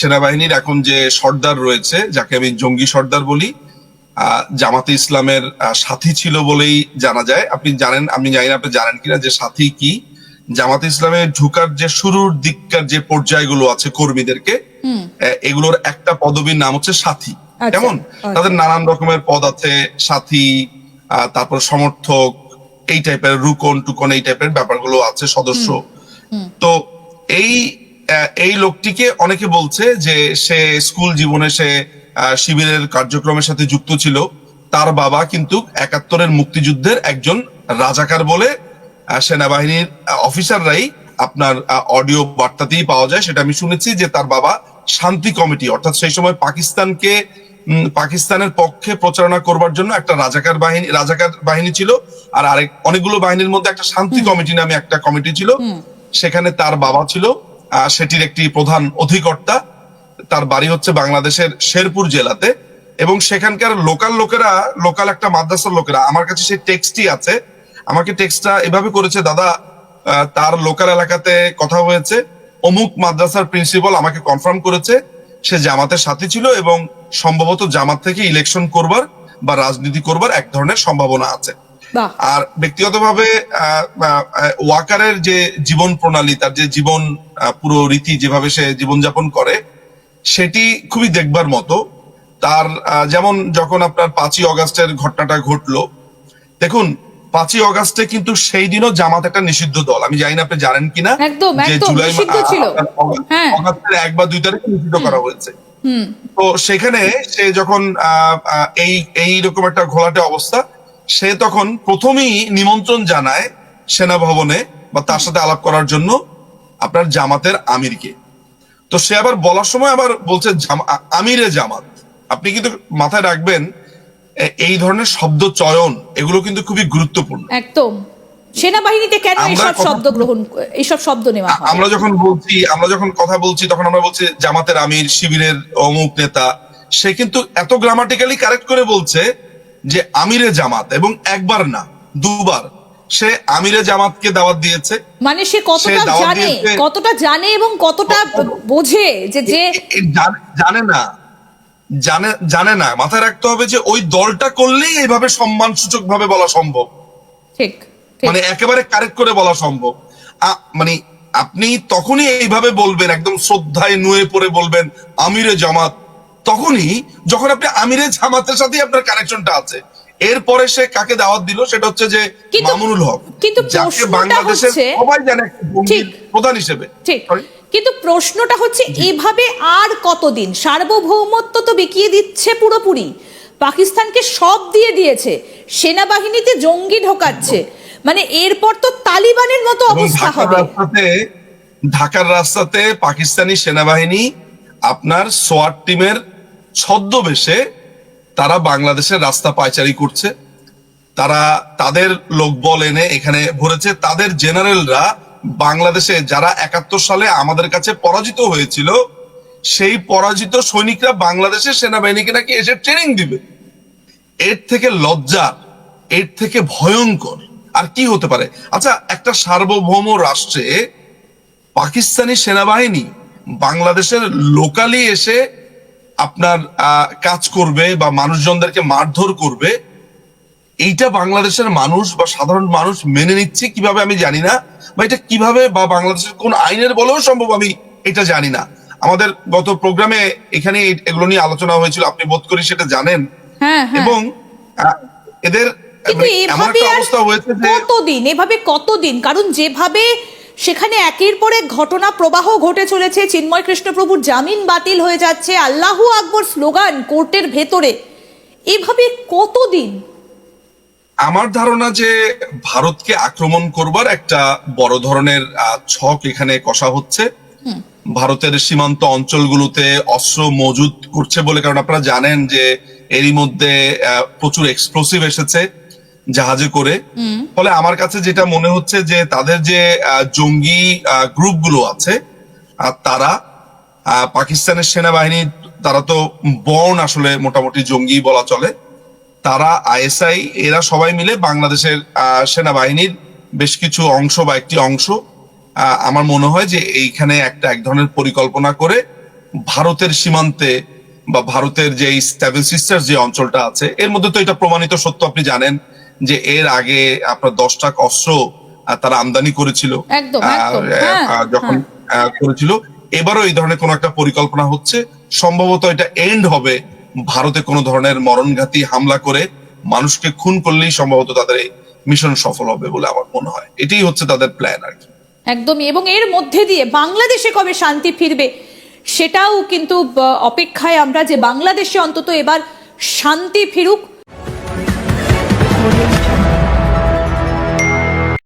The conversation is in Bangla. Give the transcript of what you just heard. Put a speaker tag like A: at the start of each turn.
A: সেনাবাহিনীর এখন যে সর্দার রয়েছে, যাকে আমি জঙ্গি সর্দার বলি, জামাতে ইসলামের সাথী ছিল বলেই জানা যায়। আপনি জানেন, আমি জানি না আপনি জানেন কিনা যে সাথী কি। জামাতে ইসলামে ঢুকার যে শুরুর দিককার যে পর্যায়গুলো আছে কর্মীদেরকে, এগুলোর একটা পদবীর নাম হচ্ছে সাথী। কেমন তাদের নানান রকমের পদ আছে, সাথী, তারপর সমর্থক, এই টাইপের রুকন টুকন এই টাইপের ব্যাপারগুলো আছে, সদস্য। তো এই লোকটিকে অনেকে বলছে যে সে স্কুল জীবনে সে শিবিরের কার্যক্রমের সাথে যুক্ত ছিল। তার বাবা কিন্তু ৭১-এর মুক্তিযুদ্ধের একজন রাজাকার বলে সেনাবাহিনীর অফিসাররাই আপনার অডিও বার্তাতেই পাওয়া যায়। সেটা আমি শুনেছি যে তার বাবা শান্তি কমিটি, অর্থাৎ সেই সময় পাকিস্তানের পক্ষে প্রচারণা করবার জন্য একটা রাজাকার বাহিনী ছিল, আর অনেকগুলো বাহিনীর মধ্যে একটা শান্তি কমিটি নামে একটা কমিটি ছিল। সেখানে তার বাবা ছিল সেটির একটি প্রধান অধিকর্তা। তার বাড়ি হচ্ছে বাংলাদেশের শেরপুর জেলাতে, এবং সেখানকার লোকাল একটা মাদ্রাসার লোকেরা, আমার কাছে সেই টেক্সটই আছে, আমাকে টেক্সটটা এভাবে করেছে, দাদা তার লোকাল এলাকাতে কথা হয়েছে, অমুক মাদ্রাসার প্রিন্সিপাল আমাকে কনফার্ম করেছে সে জামাতের সাথী ছিল এবং সম্ভবত জামাত থেকে ইলেকশন করবার বা রাজনীতি করবার এক ধরনের সম্ভাবনা আছে। আর ব্যক্তিগতভাবে ওয়াকারের যে জীবন প্রণালী, তার যে জীবন পুরো রীতি, যেভাবে সে জীবনযাপন করে, সেটি খুবই দেখবার মতো। তার যেমন যখন আপনার ৫ই অগাস্টের ঘটনাটা ঘটলো, দেখুন 5ই অগাস্টে কিন্তু সেই দিনও জামাত একটা নিষিদ্ধ দল। আমি জানি না আপনি জানেন কিনা যে জুলাই অগাস্টের ১ বা ২ তারিখে নিষিদ্ধ করা হয়েছে। তো সেখানে সে যখন এইরকম একটা ঘোলাটে অবস্থা, সে তখন প্রথমেই নিমন্ত্রণ জানায় সেনা ভবনে বা তার সাথে আলাপ করার জন্য আপনার জামাতের আমিরকে। তো সে আবার বলার সময় আবার বলছে আমিরে জামাত। আপনি কিন্তু মাথায় রাখবেন এই ধরনের শব্দ চয়ন এগুলো কিন্তু খুবই গুরুত্বপূর্ণ।
B: একদম। সেনাবাহিনীতে কেন এইসব শব্দ নেওয়া হয়?
A: আমরা যখন কথা বলছি তখন আমরা বলছি জামাতের আমির, শিবিরের অমুক নেতা। সে কিন্তু এত গ্রামাটিক্যালি কারেক্ট করে বলছে যে আমিরে জামাত, এবং একবার না ২বার সে আমিরে জামাতকে দাওয়াত দিয়েছে।
B: মানে সে কতটা জানে এবং কতটা বোঝে যে
A: জানে না। মাথায় রাখতে হবে যে ওই দলটা করলেই এইভাবে সম্মান সূচক ভাবে বলা সম্ভব।
B: ঠিক,
A: মানে একেবারে কারেক্ট করে বলা সম্ভব। মানে আপনি তখনই এইভাবে বলবেন, একদম শ্রদ্ধায় নুয়ে পড়ে বলবেন আমিরে জামাত, তখনই যখন আপনি আমিরে জামাতের সাথে আপনার কানেকশনটা আছে। এরপরে সে কাকে দাওয়াত দিল সেটা হচ্ছে যে মামুনুল হক, যাকে বাংলাদেশের সবাই জানে প্রধান হিসেবে।
B: কিন্তু প্রশ্নটা হচ্ছে এভাবে আর কতদিন? সার্বভৌমত্ব তো বিকিয়ে দিচ্ছে পুরোপুরি, পাকিস্তানকে সব দিয়ে দিয়েছে, সেনাবাহিনীতে জঙ্গি ঢোকাচ্ছে, মানে এরপর তো তালিবানের মতো অবস্থা হবে।
A: ঢাকার রাস্তাতে পাকিস্তানি সেনাবাহিনী আপনার সোয়াট টিমের ছদ্মবেশে তারা বাংলাদেশের রাস্তা পায়চারি করছে। তারা তাদের লোকবল এনে এখানে ভরেছে। তাদের জেনারেলরা বাংলাদেশে যারা ৭১ সালে আমাদের কাছে পরাজিত হয়েছিল, সেই পরাজিত সৈনিকরা বাংলাদেশের সেনাবাহিনীকে নাকি এসে ট্রেনিং দিবে। এর থেকে লজ্জার, এর থেকে ভয়ঙ্কর আর কি হতে পারে? আচ্ছা, একটা সার্বভৌম রাষ্ট্রে পাকিস্তানি সেনাবাহিনী বাংলাদেশের লোকালি এসে আপনার কাজ করবে বা মানুষজনদেরকে মারধর করবে, এইটা বাংলাদেশের মানুষ বা সাধারণ মানুষ মেনে নিচ্ছে কিভাবে আমি জানি না, বা এটা কিভাবে বা বাংলাদেশের কোন আইনের বলেও সম্ভব আমি এটা জানি না। আমাদের গত প্রোগ্রামে এখানে এগুলো নিয়ে আলোচনা হয়েছিল, আপনি বোধ করি সেটা জানেন। এবং এদের এমন একটা অবস্থা হয়েছে যে
B: কতদিন, কারণ যেভাবে সেখানে একের পর এক ঘটনা প্রবাহ ঘটে চলেছে, চিন্ময় কৃষ্ণপ্রভুর জামিন বাতিল হয়ে যাচ্ছে, আল্লাহু আকবর স্লোগান কোর্টের ভেতরে, এভাবে কতদিন?
A: আমার ধারণা যে ভারতকে আক্রমণ করবার একটা বড় ধরনের ছক এখানে কষা হচ্ছে। ভারতের সীমান্ত অঞ্চলগুলোতে অস্ত্র মজুদ করছে বলে, কারণ আপনারা জানেন যে এরই মধ্যে প্রচুর এক্সপ্লোসিভ এসেছে জাহাজে করে। ফলে আমার কাছে যেটা মনে হচ্ছে যে তাদের যে জঙ্গি গ্রুপগুলো আছে তারা পাকিস্তানের সেনাবাহিনী, তারা তো বর্ন আসলে মোটামুটি জঙ্গি বলা চলে, তারা আইএসআই, এরা সবাই মিলে বাংলাদেশের সেনাবাহিনীর বেশ কিছু অংশ বা একটি অংশ, আমার মনে হয় যে এইখানে এক ধরনের পরিকল্পনা করে ভারতের সীমান্তে বা ভারতের যে সেভেন সিস্টার্স যে অঞ্চলটা আছে, এর মধ্যে তো এটা প্রমাণিত সত্য, আপনি জানেন যে এর আগে আপনার 10 ট্রাক অস্ত্র তারা আমদানি করেছিল
B: একদম একদম, হ্যাঁ,
A: যখন করেছিল। এবারও এই ধরনের কোন একটা পরিকল্পনা হচ্ছে, সম্ভবত এটা এন্ড হবে ভারতে কোনো ধরনের মরণঘাতী হামলা করে মানুষকে খুন করলেই সম্ভবত তাদের এই মিশন সফল হবে বলে আমার মনে হয়। এটাই হচ্ছে তাদের প্ল্যান আর কি।
B: একদমই। এবং এর মধ্যে দিয়ে বাংলাদেশে কবে শান্তি ফিরবে সেটাও কিন্তু অপেক্ষায় আমরা, যে বাংলাদেশে অন্তত এবার শান্তি ফিরুক।